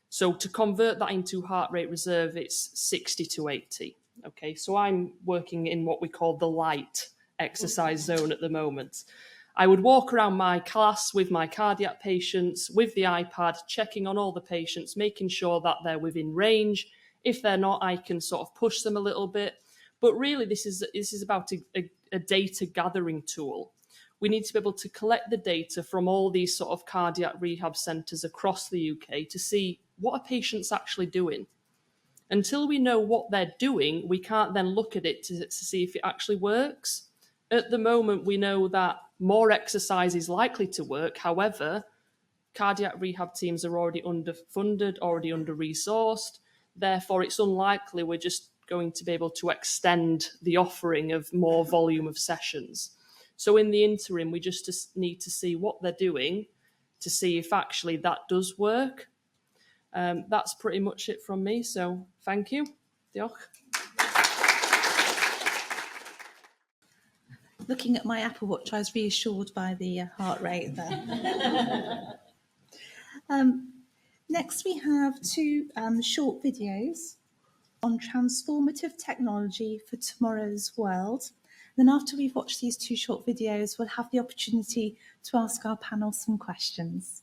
So to convert that into heart rate reserve, it's 60 to 80. Okay, so I'm working in what we call the light exercise zone at the moment. I would walk around my class with my cardiac patients, with the iPad, checking on all the patients, making sure that they're within range. If they're not, I can sort of push them a little bit. But really, this is about a data gathering tool. We need to be able to collect the data from all these sort of cardiac rehab centres across the UK to see what are patients actually doing. Until we know what they're doing, we can't then look at it to see if it actually works. At the moment, we know that more exercise is likely to work. However, cardiac rehab teams are already underfunded, already under-resourced. Therefore, it's unlikely we're just going to be able to extend the offering of more volume of sessions. So in the interim, we just need to see what they're doing to see if actually that does work. That's pretty much it from me. So thank you. Diolch. Looking at my Apple Watch, I was reassured by the heart rate there. Next, we have two short videos on transformative technology for tomorrow's world. Then after we've watched these two short videos, we'll have the opportunity to ask our panel some questions.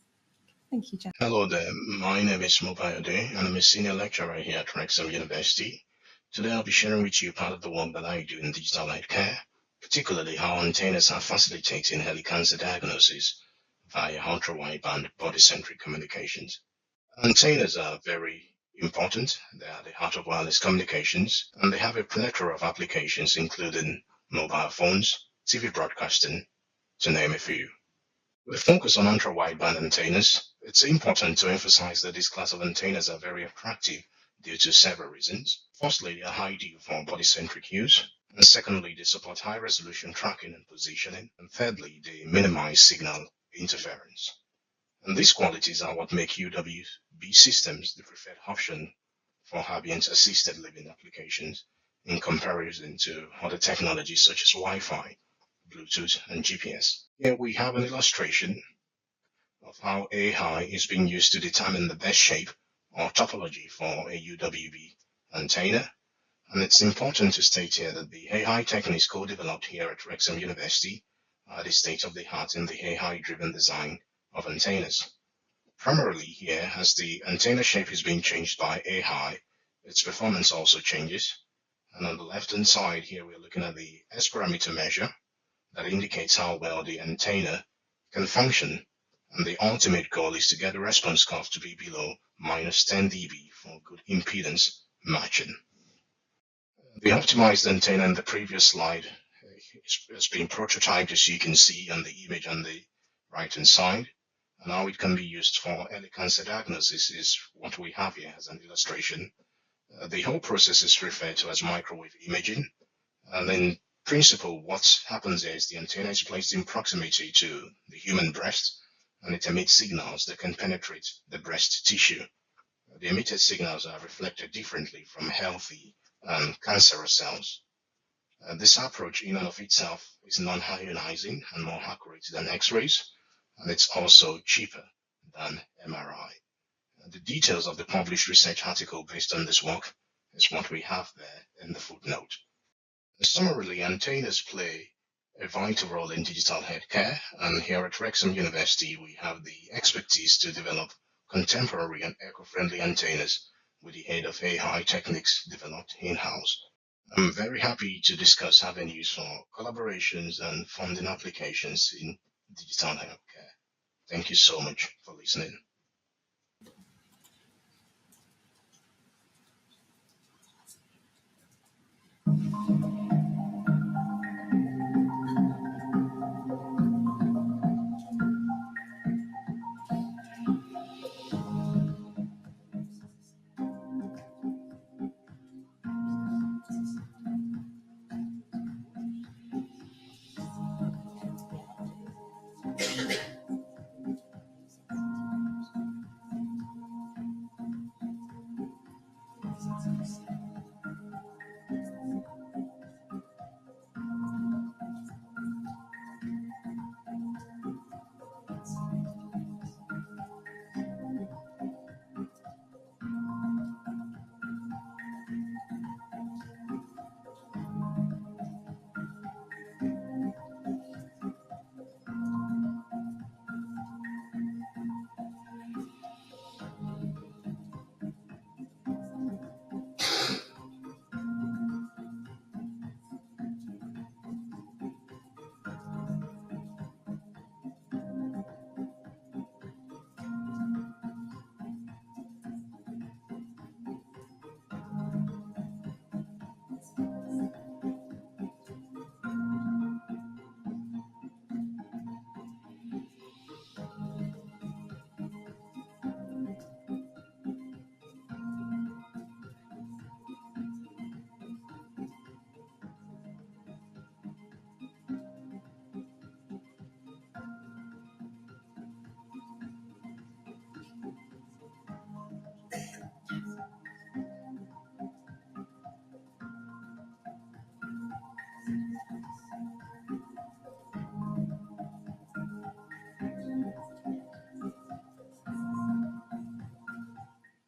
Thank you, Jeff. Hello there, my name is Mobayode and I'm a senior lecturer here at Wrexham University. Today I'll be sharing with you part of the work that I do in digital life care, particularly how antennas are facilitating early cancer diagnosis via ultra-wideband body-centric communications. Antennas are very important. They are the heart of wireless communications, and they have a plethora of applications including mobile phones, TV broadcasting, to name a few. With a focus on ultra-wideband antennas, it's important to emphasize that this class of antennas are very attractive due to several reasons. Firstly, they are ideal for body-centric use. And secondly, they support high-resolution tracking and positioning. And thirdly, they minimize signal interference. And these qualities are what make UWB systems the preferred option for ambient-assisted living applications in comparison to other technologies such as Wi-Fi, Bluetooth, and GPS. Here we have an illustration of how AI is being used to determine the best shape or topology for a UWB antenna. And it's important to state here that the AI techniques co-developed here at Wrexham University are the state-of-the-art in the AI-driven design of antennas. Primarily here, as the antenna shape is being changed by AI, its performance also changes. And on the left-hand side here, we're looking at the S-parameter measure that indicates how well the antenna can function. And the ultimate goal is to get the response curve to be below -10 dB for good impedance matching. The optimized antenna in the previous slide has been prototyped, as you can see on the image on the right-hand side. And how it can be used for early cancer diagnosis is what we have here as an illustration. The whole process is referred to as microwave imaging. And in principle, what happens here is the antenna is placed in proximity to the human breast, and it emits signals that can penetrate the breast tissue. The emitted signals are reflected differently from healthy and cancerous cells. This approach in and of itself is non-ionizing and more accurate than X-rays, and it's also cheaper than MRI. The details of the published research article based on this work is what we have there in the footnote. Summarily, antennas play a vital role in digital healthcare, and here at Wrexham University, we have the expertise to develop contemporary and eco-friendly antennas with the aid of AI techniques developed in-house. I'm very happy to discuss avenues for collaborations and funding applications in digital healthcare. Thank you so much for listening.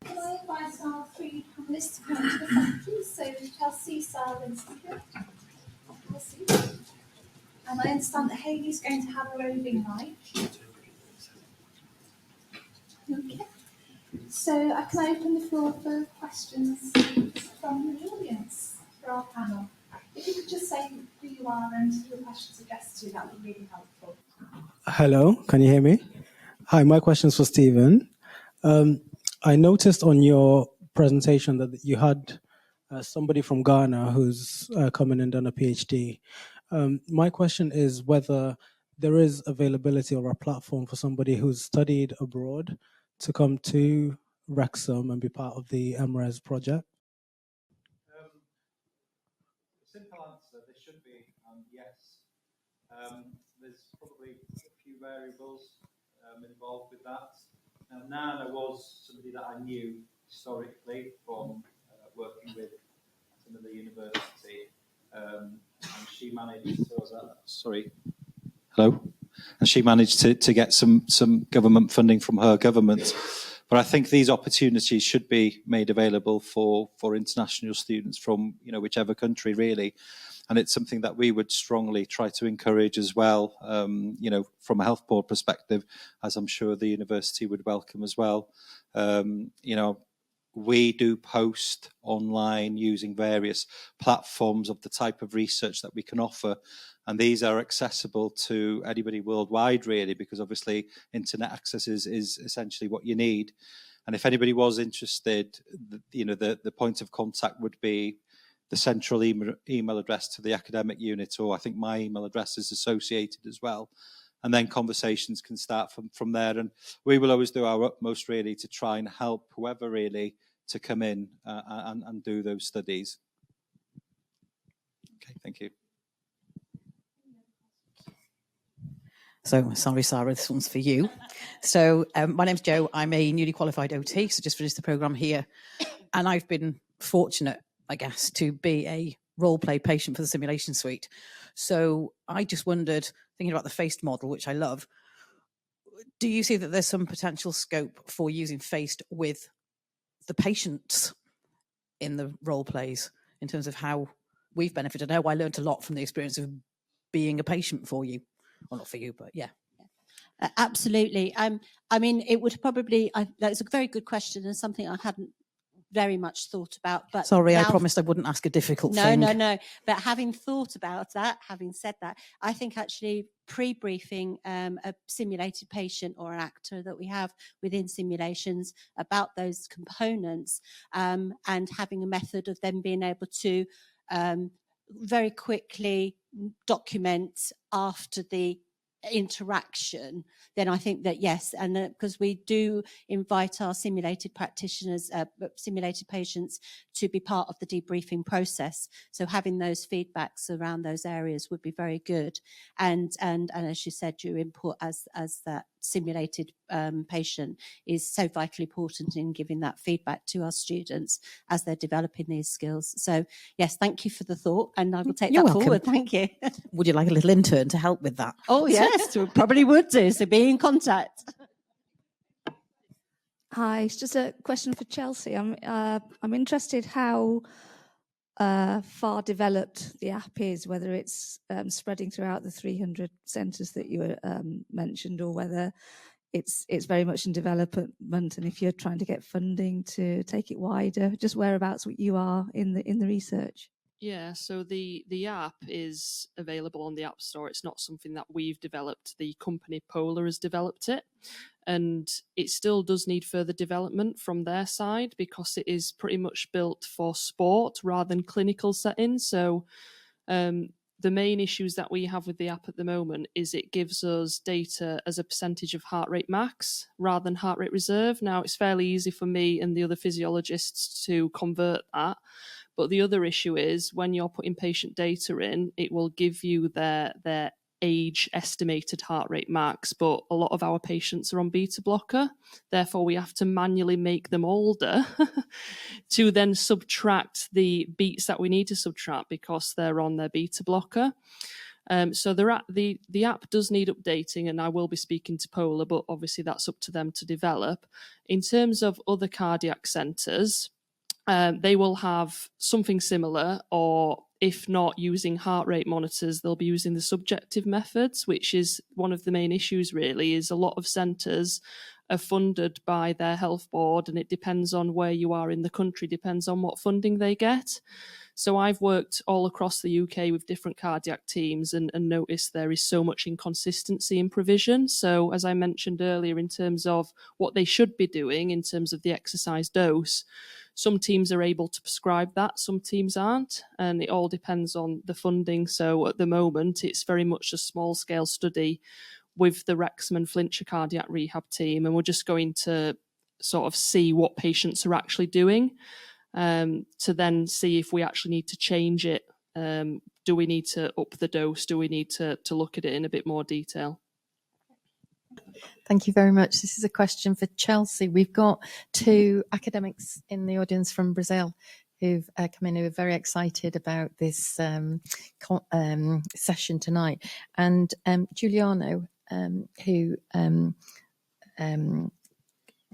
Can I invite our three panellists to come to the front, please? So Chelsea, Sarah and Stephen. And I understand that Hayley's going to have a roving mic. Okay. So can I open the floor for questions from the audience for our panel? If you could just say who you are and who your question's addressed to, that would be really helpful. Hello, can you hear me? Hi, my question's for Stephen. I noticed on your presentation that you had somebody from Ghana who's come in and done a PhD. My question is whether there is availability or a platform for somebody who's studied abroad to come to Wrexham and be part of the MRES project? The simple answer, there should be, yes. There's probably a few variables involved with that. Now, Nana was somebody that I knew historically from working with some of the university, and she managed. Hello. And she managed to get some government funding from her government. But I think these opportunities should be made available for international students from whichever country really, and it's something that we would strongly try to encourage as well. From a health board perspective, as I'm sure the university would welcome as well. We do post online using various platforms of the type of research that we can offer. And these are accessible to anybody worldwide, really, because obviously internet access is essentially what you need. And if anybody was interested, the point of contact would be the central email address to the academic unit, or I think my email address is associated as well. And then conversations can start from there. And we will always do our utmost, really, to try and help whoever really to come in and do those studies. Okay, thank you. So, sorry, Sarah, this one's for you. So, my name's Jo. I'm a newly qualified OT, so just finished the programme here. And I've been fortunate, I guess, to be a role-play patient for the simulation suite. So I just wondered, thinking about the FACED model, which I love, do you see that there's some potential scope for using FACED with the patients in the role plays in terms of how we've benefited? I know I learned a lot from the experience of being a patient for you. Well, not for you, but yeah. Absolutely. I mean, it would probably, that's a very good question and something I hadn't very much thought about. But sorry, now, I promised I wouldn't ask a difficult thing. No. But having thought about that, having said that, I think actually pre-briefing a simulated patient or an actor that we have within simulations about those components and having a method of them being able to very quickly document after the interaction, then I think that yes, and because we do invite our simulated practitioners, simulated patients to be part of the debriefing process. So having those feedbacks around those areas would be very good. And as you said, your input as that simulated patient is so vitally important in giving that feedback to our students as they're developing these skills. So yes, thank you for the thought, and I will take You're that welcome. forward. Thank you. Would you like a little intern to help with that? Oh yes, we probably would do. So be in contact. Hi, it's just a question for Chelsea. I'm interested how far developed the app is, whether it's spreading throughout the 300 centres that you mentioned, or whether it's very much in development, and if you're trying to get funding to take it wider, just whereabouts you are in the research. Yeah, so the app is available on the App Store. It's not something that we've developed. The company Polar has developed it, and it still does need further development from their side because it is pretty much built for sport rather than clinical settings. So the main issues that we have with the app at the moment is it gives us data as a percentage of heart rate max rather than heart rate reserve. Now, it's fairly easy for me and the other physiologists to convert that. But the other issue is when you're putting patient data in, it will give you their age estimated heart rate max. But a lot of our patients are on beta blocker. Therefore, we have to manually make them older to then subtract the beats that we need to subtract because they're on their beta blocker. So the app does need updating, and I will be speaking to Polar, but obviously that's up to them to develop. In terms of other cardiac centres, they will have something similar, or if not using heart rate monitors, they'll be using the subjective methods, which is one of the main issues really, is a lot of centres are funded by their health board, and it depends on where you are in the country, depends on what funding they get. So I've worked all across the UK with different cardiac teams and noticed there is so much inconsistency in provision. So as I mentioned earlier, in terms of what they should be doing in terms of the exercise dose, Some teams are able to prescribe that, some teams aren't, and it all depends on the funding. So at the moment, it's very much a small-scale study with the Wrexham and Flintshire cardiac rehab team, and we're just going to sort of see what patients are actually doing, to then see if we actually need to change it. Do we need to up the dose? Do we need to look at it in a bit more detail? Thank you very much. This is a question for Chelsea. We've got two academics in the audience from Brazil who've come in, who are very excited about this session tonight. And Giuliano, who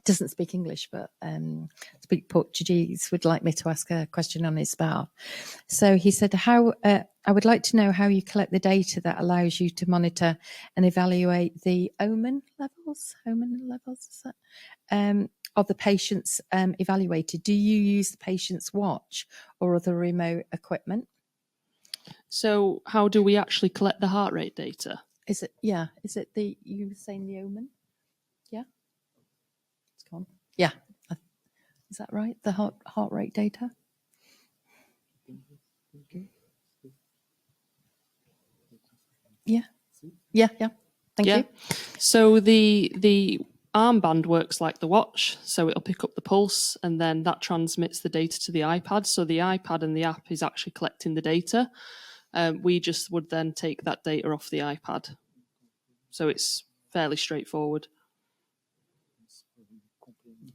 doesn't speak English but speak Portuguese, would like me to ask a question on his behalf. So he said, I would like to know how you collect the data that allows you to monitor and evaluate the omen levels, is that, of the patients evaluated. Do you use the patient's watch or other remote equipment? So how do we actually collect the heart rate data? Is it you were saying the omen? Yeah? It's gone. Yeah. Is that right? The heart rate data? Yeah. Thank you. So the armband works like the watch, so it'll pick up the pulse and then that transmits the data to the iPad. So the iPad and the app is actually collecting the data. We just would then take that data off the iPad. So it's fairly straightforward.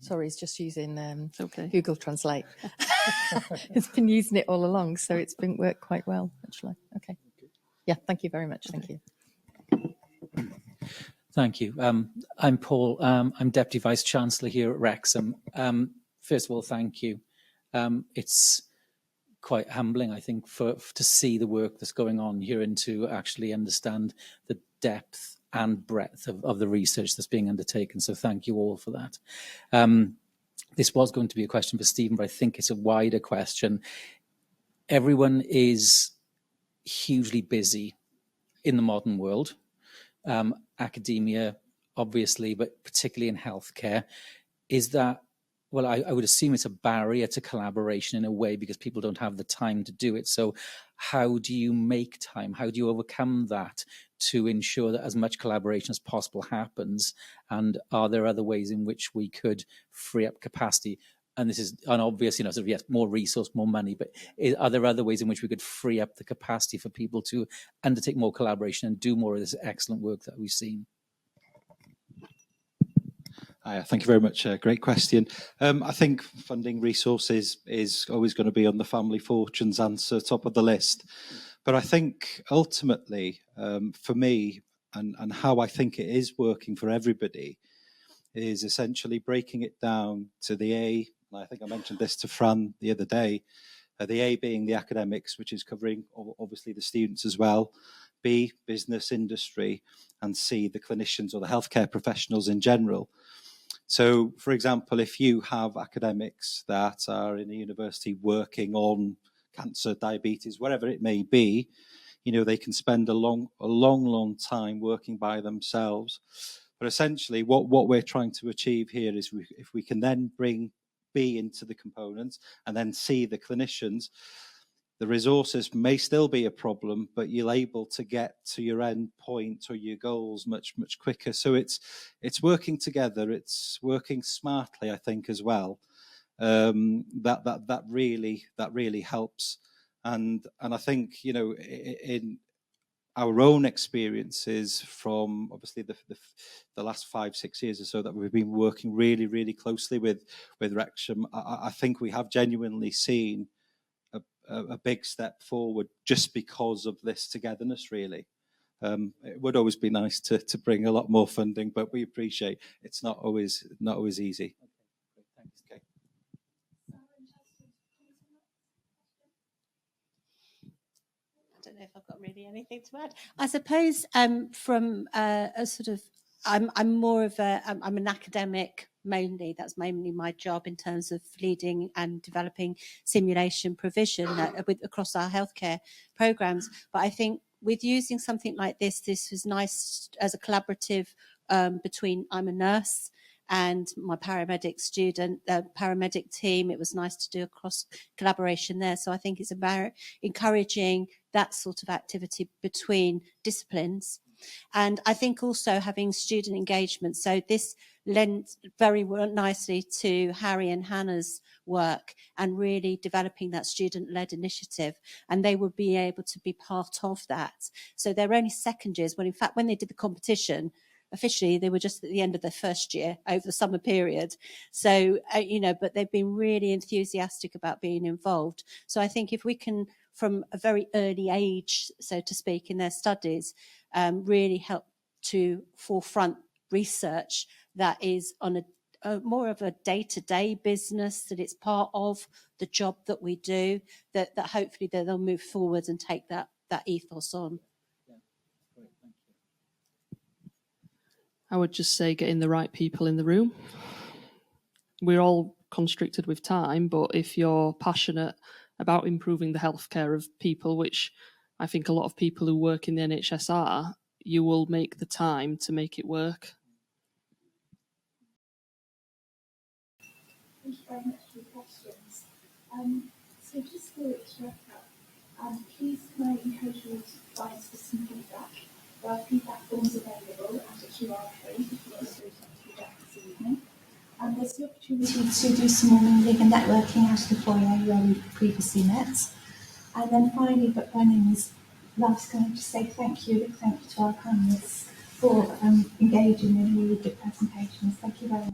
Sorry, it's just using okay. Google Translate. It's been using it all along, so it's been worked quite well, actually. Okay. Yeah, thank you very much. Thank you. Thank you. I'm Paul. I'm Deputy Vice Chancellor here at Wrexham. First of all, thank you. It's quite humbling, I think, to see the work that's going on here and to actually understand the depth and breadth of the research that's being undertaken. So thank you all for that. This was going to be a question for Stephen, but I think it's a wider question. Everyone is hugely busy in the modern world. Academia, obviously, but particularly in healthcare. Is that, well, I would assume it's a barrier to collaboration in a way because people don't have the time to do it. So how do you make time? How do you overcome that to ensure that as much collaboration as possible happens? And are there other ways in which we could free up capacity? And this is an obvious, sort of, yes, more resource, more money, but are there other ways in which we could free up the capacity for people to undertake more collaboration and do more of this excellent work that we've seen? Thank you very much. Great question. I think funding resources is always going to be on the family fortunes answer, top of the list. But I think ultimately, for me, and how I think it is working for everybody, is essentially breaking it down to the A. I think I mentioned this to Fran the other day. The A being the academics, which is covering obviously the students as well. B, business, industry, and C, the clinicians or the healthcare professionals in general. So, for example, if you have academics that are in a university working on cancer, diabetes, whatever it may be, they can spend a long time working by themselves. But essentially, what we're trying to achieve here is if we can then bring B into the components and then C, the clinicians, the resources may still be a problem, but you're able to get to your end point or your goals much quicker. So it's working together. It's working smartly, I think, as well. That really helps. And I think in our own experiences from obviously the last 5-6 years or so that we've been working really closely with Wrexham, I think we have genuinely seen a big step forward just because of this togetherness, really. It would always be nice to bring a lot more funding, but we appreciate it's not always easy. Okay, thanks. Okay. I don't know if I've got really anything to add. I suppose from a sort of, I'm more of I'm an academic mainly. That's mainly my job in terms of leading and developing simulation provision across our healthcare programs. But I think with using something like this was nice as a collaborative between, I'm a nurse and my paramedic team. It was nice to do a cross collaboration there. So I think it's about encouraging that sort of activity between disciplines. And I think also having student engagement. So this lends very nicely to Harry and Hannah's work and really developing that student-led initiative. And they would be able to be part of that. So they're only second years. Well, in fact, when they did the competition, officially they were just at the end of their first year over the summer period. So, but they've been really enthusiastic about being involved. So I think if we can, from a very early age, so to speak, in their studies, really help to forefront research that is on a more of a day-to-day business, that it's part of the job that we do, that hopefully they'll move forward and take that ethos on. I would just say getting the right people in the room. We're all constricted with time, but if you're passionate about improving the healthcare of people, which I think a lot of people who work in the NHS are, you will make the time to make it work. Thank you very much for the questions. So just to wrap up, please can I encourage you to provide us with some feedback? There are feedback forms available at a QR code if you want to do feedback this evening. There's the opportunity to do some more mingling and networking out of the foyer where we previously met. And then finally, but by no means last, can I just say thank you to our panellists for engaging in really good presentations. Thank you very much.